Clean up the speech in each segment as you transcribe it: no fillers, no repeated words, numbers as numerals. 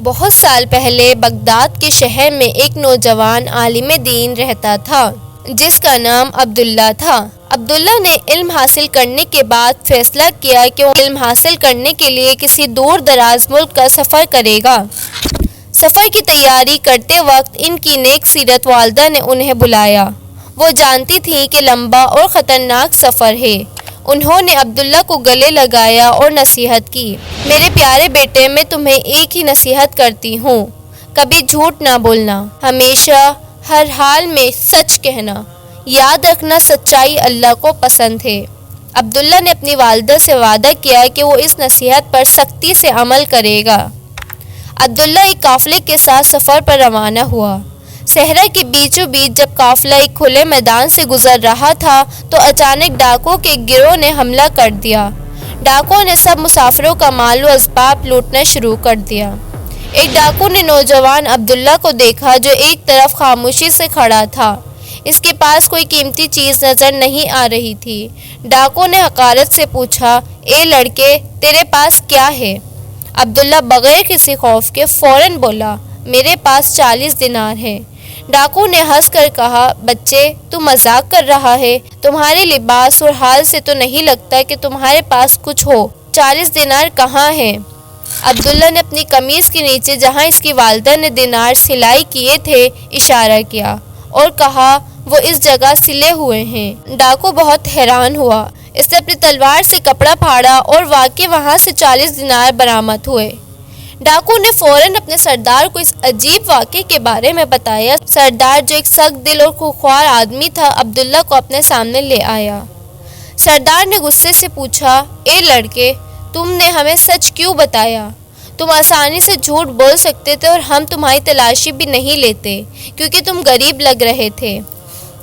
بہت سال پہلے بغداد کے شہر میں ایک نوجوان عالم دین رہتا تھا جس کا نام عبداللہ تھا۔ عبداللہ نے علم حاصل کرنے کے بعد فیصلہ کیا کہ وہ علم حاصل کرنے کے لیے کسی دور دراز ملک کا سفر کرے گا۔ سفر کی تیاری کرتے وقت ان کی نیک سیرت والدہ نے انہیں بلایا۔ وہ جانتی تھیں کہ لمبا اور خطرناک سفر ہے۔ انہوں نے عبداللہ کو گلے لگایا اور نصیحت کی، میرے پیارے بیٹے، میں تمہیں ایک ہی نصیحت کرتی ہوں، کبھی جھوٹ نہ بولنا، ہمیشہ ہر حال میں سچ کہنا، یاد رکھنا سچائی اللہ کو پسند ہے۔ عبداللہ نے اپنی والدہ سے وعدہ کیا کہ وہ اس نصیحت پر سختی سے عمل کرے گا۔ عبداللہ ایک قافلے کے ساتھ سفر پر روانہ ہوا۔ صحرا کے بیچوں بیچ جب قافلہ ایک کھلے میدان سے گزر رہا تھا تو اچانک ڈاکوؤں کے گروہ نے حملہ کر دیا۔ ڈاکوؤں نے سب مسافروں کا مال و اسباب لوٹنا شروع کر دیا۔ ایک ڈاکو نے نوجوان عبداللہ کو دیکھا جو ایک طرف خاموشی سے کھڑا تھا۔ اس کے پاس کوئی قیمتی چیز نظر نہیں آ رہی تھی۔ ڈاکو نے حقارت سے پوچھا، اے لڑکے، تیرے پاس کیا ہے؟ عبداللہ بغیر کسی خوف کے فوراً بولا، میرے پاس 40 دینار ہے۔ ڈاکو نے ہنس کر کہا، بچے، تو مذاق کر رہا ہے؟ تمہارے لباس اور حال سے تو نہیں لگتا کہ تمہارے پاس کچھ ہو۔ 40 دینار کہاں ہیں؟ عبداللہ نے اپنی قمیص کے نیچے جہاں اس کی والدہ نے دینار سلائی کیے تھے اشارہ کیا اور کہا، وہ اس جگہ سلے ہوئے ہیں۔ ڈاکو بہت حیران ہوا۔ اس نے اپنی تلوار سے کپڑا پھاڑا اور واقعی وہاں سے 40 دینار برآمد ہوئے۔ ڈاکو نے فوراً اپنے سردار کو اس عجیب واقعے کے بارے میں بتایا۔ سردار، جو ایک سخت دل اور خونخوار آدمی تھا، عبداللہ کو اپنے سامنے لے آیا۔ سردار نے غصے سے پوچھا، اے لڑکے، تم نے ہمیں سچ کیوں بتایا؟ تم آسانی سے جھوٹ بول سکتے تھے اور ہم تمہاری تلاشی بھی نہیں لیتے کیونکہ تم غریب لگ رہے تھے۔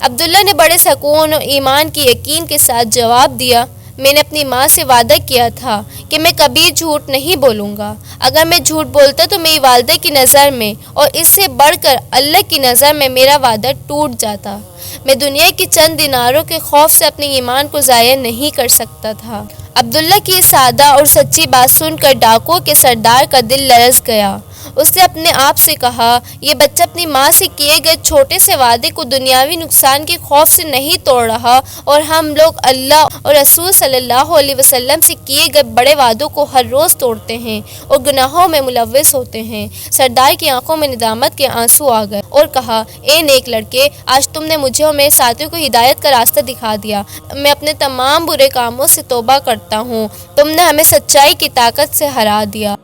عبداللہ نے بڑے سکون اور ایمان کی یقین کے ساتھ جواب دیا، میں نے اپنی ماں سے وعدہ کیا تھا کہ میں کبھی جھوٹ نہیں بولوں گا۔ اگر میں جھوٹ بولتا تو میری والدہ کی نظر میں اور اس سے بڑھ کر اللہ کی نظر میں میرا وعدہ ٹوٹ جاتا۔ میں دنیا کی چند دیناروں کے خوف سے اپنے ایمان کو ضائع نہیں کر سکتا تھا۔ عبداللہ کی سادہ اور سچی بات سن کر ڈاکوؤں کے سردار کا دل لرز گیا۔ اس نے اپنے آپ سے کہا، یہ بچہ اپنی ماں سے کیے گئے چھوٹے سے وعدے کو دنیاوی نقصان کے خوف سے نہیں توڑ رہا، اور ہم لوگ اللہ اور رسول صلی اللہ علیہ وسلم سے کیے گئے بڑے وعدوں کو ہر روز توڑتے ہیں اور گناہوں میں ملوث ہوتے ہیں۔ سردار کی آنکھوں میں ندامت کے آنسو آ گئے اور کہا، اے نیک لڑکے، آج تم نے مجھے اور میرے ساتھیوں کو ہدایت کا راستہ دکھا دیا۔ میں اپنے تمام برے کاموں سے توبہ کرتا ہوں۔ تم نے ہمیں سچائی کی طاقت سے ہرا دیا۔